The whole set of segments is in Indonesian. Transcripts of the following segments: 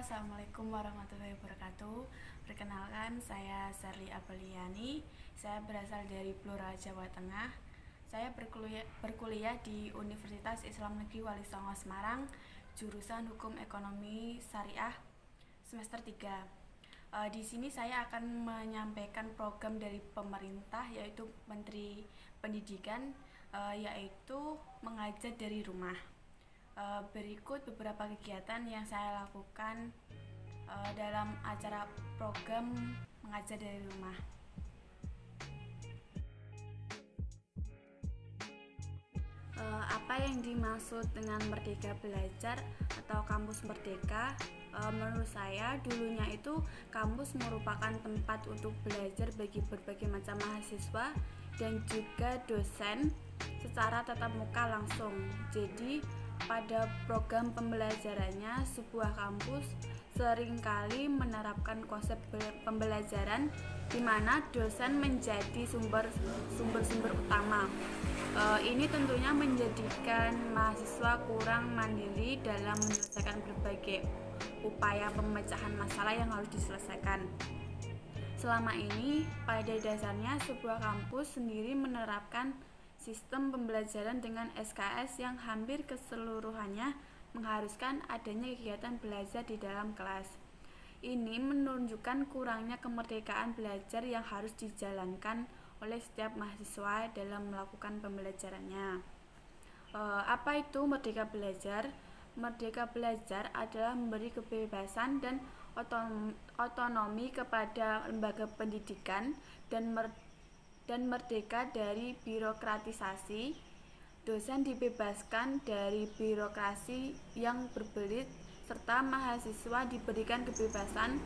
Assalamualaikum warahmatullahi wabarakatuh. Perkenalkan, saya Sarli Apeliani. Saya berasal dari Blora, Jawa Tengah. Saya berkuliah di Universitas Islam Negeri Wali Songo Semarang, jurusan Hukum Ekonomi Syariah semester 3. Di sini saya akan menyampaikan program dari pemerintah, yaitu Menteri Pendidikan, yaitu mengajar dari rumah. Berikut beberapa kegiatan yang saya lakukan dalam acara program mengajar dari rumah. Apa yang dimaksud dengan Merdeka Belajar atau Kampus Merdeka? Menurut saya, dulunya itu kampus merupakan tempat untuk belajar bagi berbagai macam mahasiswa dan juga dosen secara tatap muka langsung. Jadi pada program pembelajarannya, sebuah kampus seringkali menerapkan konsep pembelajaran di mana dosen menjadi sumber utama. Ini tentunya menjadikan mahasiswa kurang mandiri dalam menyelesaikan berbagai upaya pemecahan masalah yang harus diselesaikan. Selama ini, pada dasarnya sebuah kampus sendiri menerapkan sistem pembelajaran dengan SKS yang hampir keseluruhannya mengharuskan adanya kegiatan belajar di dalam kelas. Ini menunjukkan kurangnya kemerdekaan belajar yang harus dijalankan oleh setiap mahasiswa dalam melakukan pembelajarannya. Apa itu Merdeka Belajar? Merdeka Belajar adalah memberi kebebasan dan otonomi kepada lembaga pendidikan dan merdeka dari birokratisasi. Dosen dibebaskan dari birokrasi yang berbelit serta mahasiswa diberikan kebebasan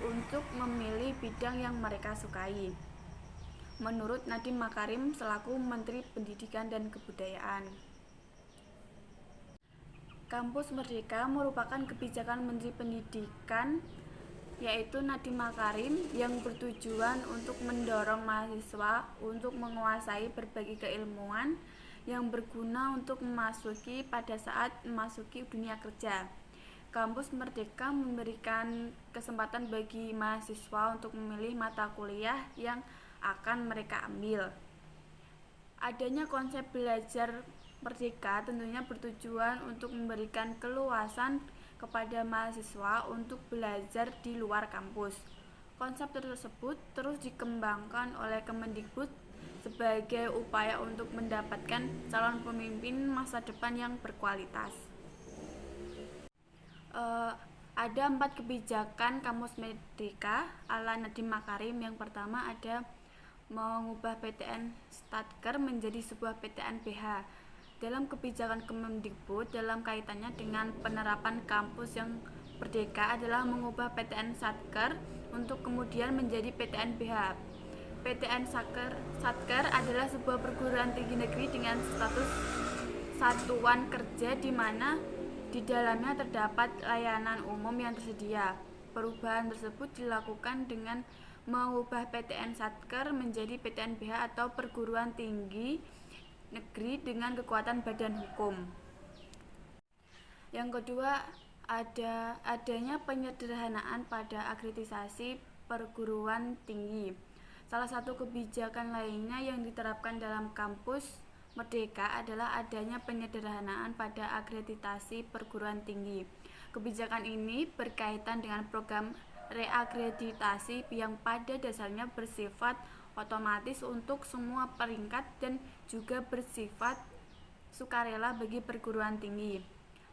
untuk memilih bidang yang mereka sukai. Menurut Nadiem Makarim selaku Menteri Pendidikan dan Kebudayaan, Kampus Merdeka merupakan kebijakan Menteri Pendidikan yaitu Nadiem Makarim yang bertujuan untuk mendorong mahasiswa untuk menguasai berbagai keilmuan yang berguna untuk pada saat memasuki dunia kerja. Kampus Merdeka memberikan kesempatan bagi mahasiswa untuk memilih mata kuliah yang akan mereka ambil. Adanya konsep belajar merdeka tentunya bertujuan untuk memberikan keluasan kepada mahasiswa untuk belajar di luar kampus. Konsep tersebut terus dikembangkan oleh Kemendikbud sebagai upaya untuk mendapatkan calon pemimpin masa depan yang berkualitas. Ada 4 kebijakan Kampus Merdeka ala Nadiem Makarim. Yang pertama ada mengubah PTN Statker menjadi sebuah PTN BH. Dalam kebijakan Kemendikbud dalam kaitannya dengan penerapan kampus yang merdeka adalah mengubah PTN Statker untuk kemudian menjadi PTN BH. PTN Statker adalah sebuah perguruan tinggi negeri dengan status satuan kerja di mana di dalamnya terdapat layanan umum yang tersedia. Perubahan tersebut dilakukan dengan mengubah PTN Statker menjadi PTN BH atau perguruan tinggi negeri dengan kekuatan badan hukum. Yang kedua, adanya penyederhanaan pada akreditasasi perguruan tinggi. Salah satu kebijakan lainnya yang diterapkan dalam kampus Merdeka adalah adanya penyederhanaan pada akreditasi perguruan tinggi. Kebijakan ini berkaitan dengan program reakreditasi yang pada dasarnya bersifat otomatis untuk semua peringkat dan juga bersifat sukarela bagi perguruan tinggi.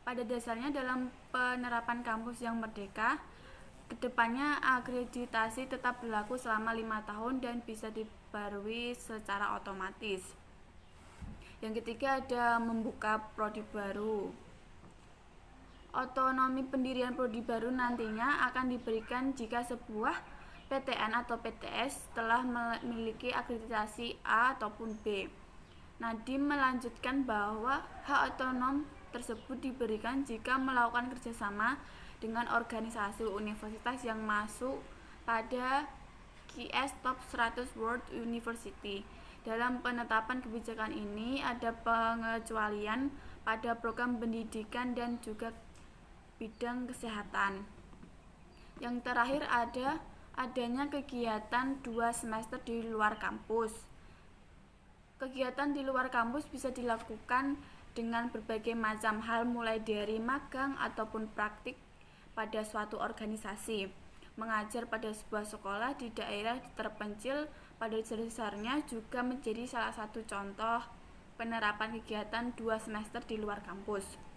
Pada dasarnya dalam penerapan kampus yang merdeka, kedepannya akreditasi tetap berlaku selama 5 tahun dan bisa diperbarui secara otomatis. Yang ketiga ada membuka prodi baru. Otonomi pendirian prodi baru nantinya akan diberikan jika sebuah PTN atau PTS telah memiliki akreditasi A ataupun B. Nadiem melanjutkan bahwa hak otonom tersebut diberikan jika melakukan kerjasama dengan organisasi universitas yang masuk pada QS Top 100 World University. Dalam penetapan kebijakan ini ada pengecualian pada program pendidikan dan juga bidang kesehatan. Yang terakhir adanya kegiatan 2 semester di luar kampus. Kegiatan di luar kampus bisa dilakukan dengan berbagai macam hal, mulai dari magang ataupun praktik pada suatu organisasi. Mengajar pada sebuah sekolah di daerah terpencil pada dasarnya juga menjadi salah satu contoh penerapan kegiatan 2 semester di luar kampus.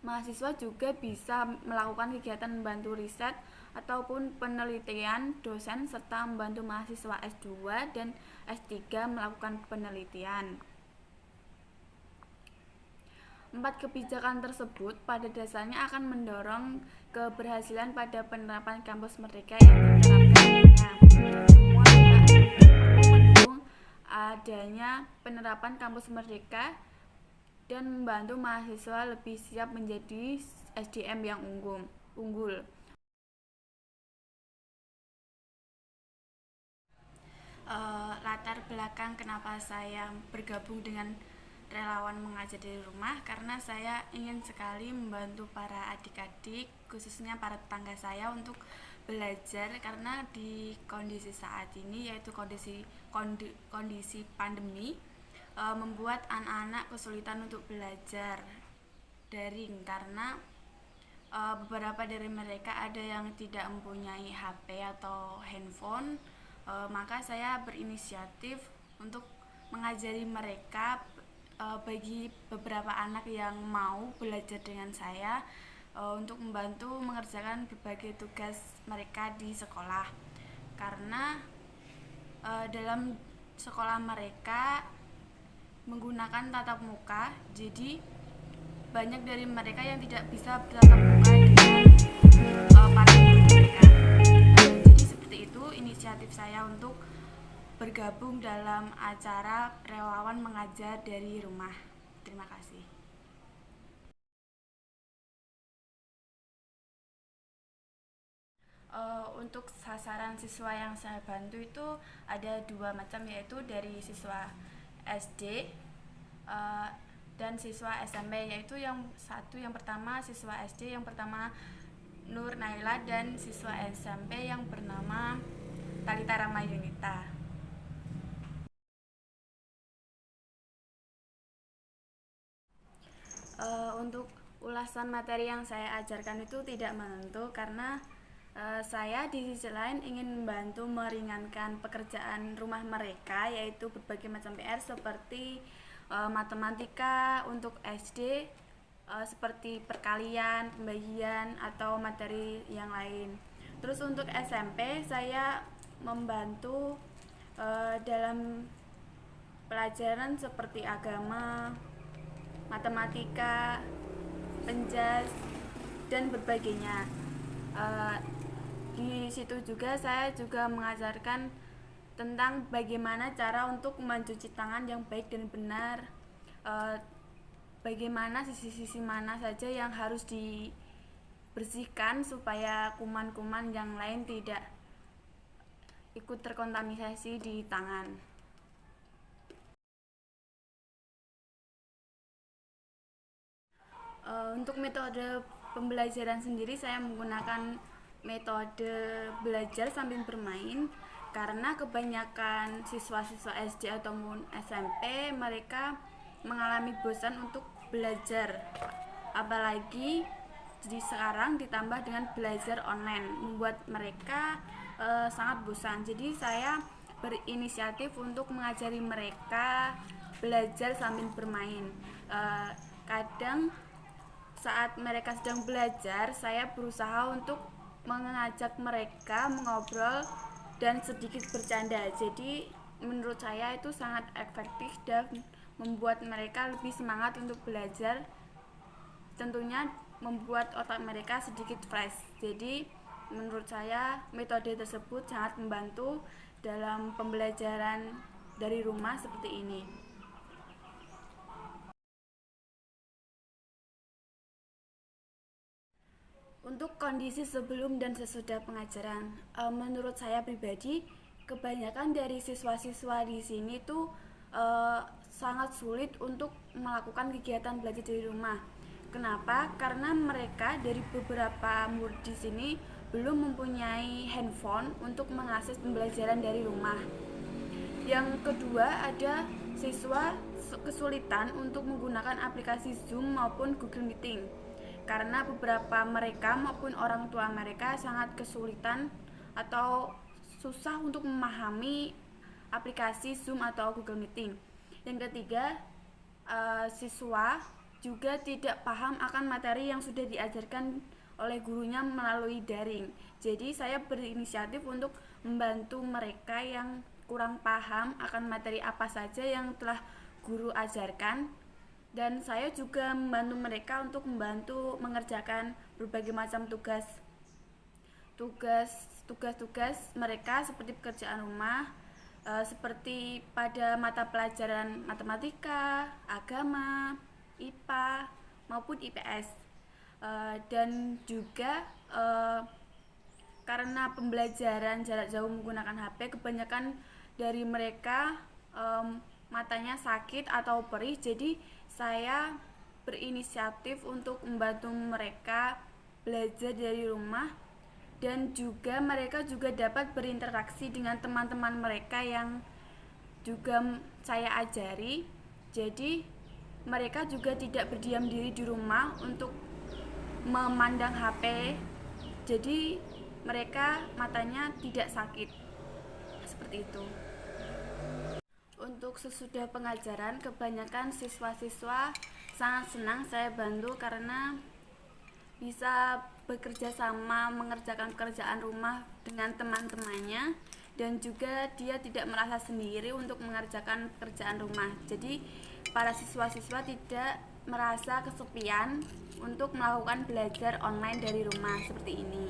Mahasiswa juga bisa melakukan kegiatan membantu riset ataupun penelitian dosen serta membantu mahasiswa S2 dan S3 melakukan penelitian. 4 kebijakan tersebut pada dasarnya akan mendorong keberhasilan pada penerapan kampus merdeka yang diterapkan. Semua pihak perlu mendukung adanya penerapan kampus merdeka dan membantu mahasiswa lebih siap menjadi SDM yang unggul. Latar belakang kenapa saya bergabung dengan relawan mengajar dari rumah, karena saya ingin sekali membantu para adik-adik, khususnya para tetangga saya untuk belajar, karena di kondisi saat ini, yaitu kondisi pandemi, membuat anak-anak kesulitan untuk belajar daring karena beberapa dari mereka ada yang tidak mempunyai HP atau handphone. Maka saya berinisiatif untuk mengajari mereka. Bagi beberapa anak yang mau belajar dengan saya, untuk membantu mengerjakan berbagai tugas mereka di sekolah, karena dalam sekolah mereka menggunakan tatap muka, jadi banyak dari mereka yang tidak bisa bertatap muka dengan para guru mereka. Jadi seperti itu inisiatif saya untuk bergabung dalam acara relawan mengajar dari rumah. Terima kasih. Untuk sasaran siswa yang saya bantu itu ada 2 macam, yaitu dari siswa SD dan siswa SMP, yaitu yang pertama siswa SD yang pertama Nur Naila dan siswa SMP yang bernama Talita Ramayunita. Untuk ulasan materi yang saya ajarkan itu tidak menentu, karena saya di sisi lain ingin membantu meringankan pekerjaan rumah mereka, yaitu berbagai macam PR seperti matematika untuk SD, seperti perkalian, pembagian, atau materi yang lain. Terus untuk SMP saya membantu dalam pelajaran seperti agama, matematika, penjas, dan berbagainya. Di situ juga saya juga mengajarkan tentang bagaimana cara untuk mencuci tangan yang baik dan benar, bagaimana sisi-sisi mana saja yang harus dibersihkan supaya kuman-kuman yang lain tidak ikut terkontaminasi di tangan. Untuk metode pembelajaran sendiri saya menggunakan metode belajar sambil bermain, karena kebanyakan siswa-siswa SD ataupun SMP mereka mengalami bosan untuk belajar, apalagi di sekarang ditambah dengan belajar online membuat mereka sangat bosan. Jadi saya berinisiatif untuk mengajari mereka belajar sambil bermain. Kadang saat mereka sedang belajar, saya berusaha untuk mengajak mereka mengobrol dan sedikit bercanda. Jadi menurut saya itu sangat efektif dan membuat mereka lebih semangat untuk belajar, tentunya membuat otak mereka sedikit fresh. Jadi menurut saya metode tersebut sangat membantu dalam pembelajaran dari rumah seperti ini. Untuk kondisi sebelum dan sesudah pengajaran, menurut saya pribadi, kebanyakan dari siswa-siswa di sini tuh sangat sulit untuk melakukan kegiatan belajar dari rumah. Kenapa? Karena mereka dari beberapa murid di sini belum mempunyai handphone untuk mengakses pembelajaran dari rumah. Yang kedua, ada siswa kesulitan untuk menggunakan aplikasi Zoom maupun Google Meeting karena beberapa mereka maupun orang tua mereka sangat kesulitan atau susah untuk memahami aplikasi Zoom atau Google Meeting. Yang ketiga, siswa juga tidak paham akan materi yang sudah diajarkan oleh gurunya melalui daring. Jadi saya berinisiatif untuk membantu mereka yang kurang paham akan materi apa saja yang telah guru ajarkan, dan saya juga membantu mereka untuk membantu mengerjakan berbagai macam tugas mereka seperti pekerjaan rumah, seperti pada mata pelajaran matematika, agama, IPA maupun IPS. Dan juga karena pembelajaran jarak jauh menggunakan HP, kebanyakan dari mereka matanya sakit atau perih. Jadi saya berinisiatif untuk membantu mereka belajar dari rumah, dan juga mereka juga dapat berinteraksi dengan teman-teman mereka yang juga saya ajari. Jadi mereka juga tidak berdiam diri di rumah untuk memandang HP, jadi mereka matanya tidak sakit, seperti itu. Untuk sesudah pengajaran, kebanyakan siswa-siswa sangat senang saya bantu karena bisa bekerja sama mengerjakan pekerjaan rumah dengan teman-temannya, dan juga dia tidak merasa sendiri untuk mengerjakan pekerjaan rumah. Jadi para siswa-siswa tidak merasa kesepian untuk melakukan belajar online dari rumah seperti ini.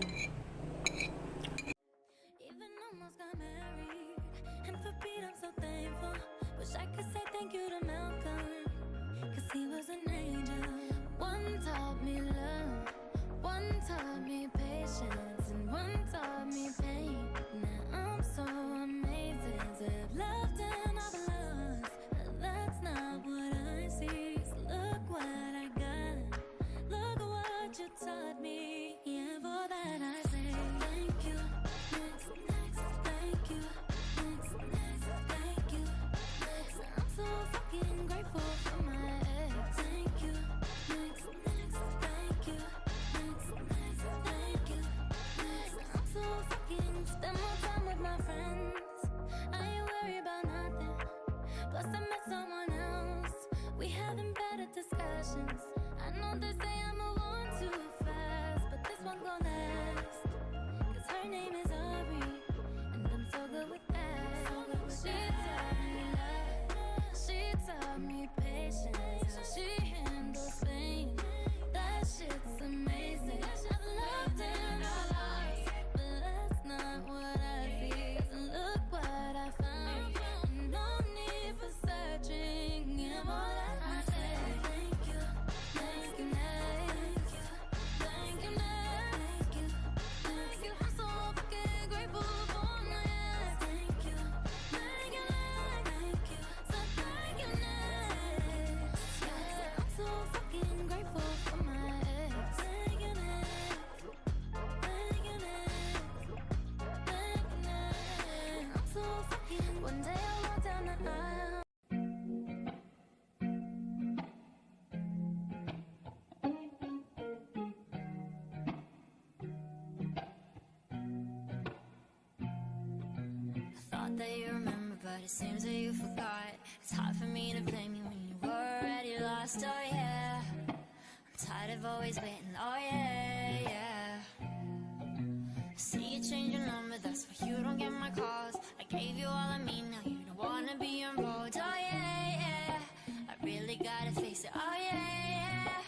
That you remember, but it seems that you forgot. It's hard for me to blame you when you were already lost. Oh yeah, I'm tired of always waiting. Oh yeah, yeah. I see you change your number, that's why you don't get my calls. I gave you all of me, now you don't wanna be involved. Oh yeah, yeah. I really gotta face it. Oh yeah, yeah.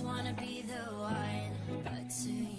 wanna be the one, but to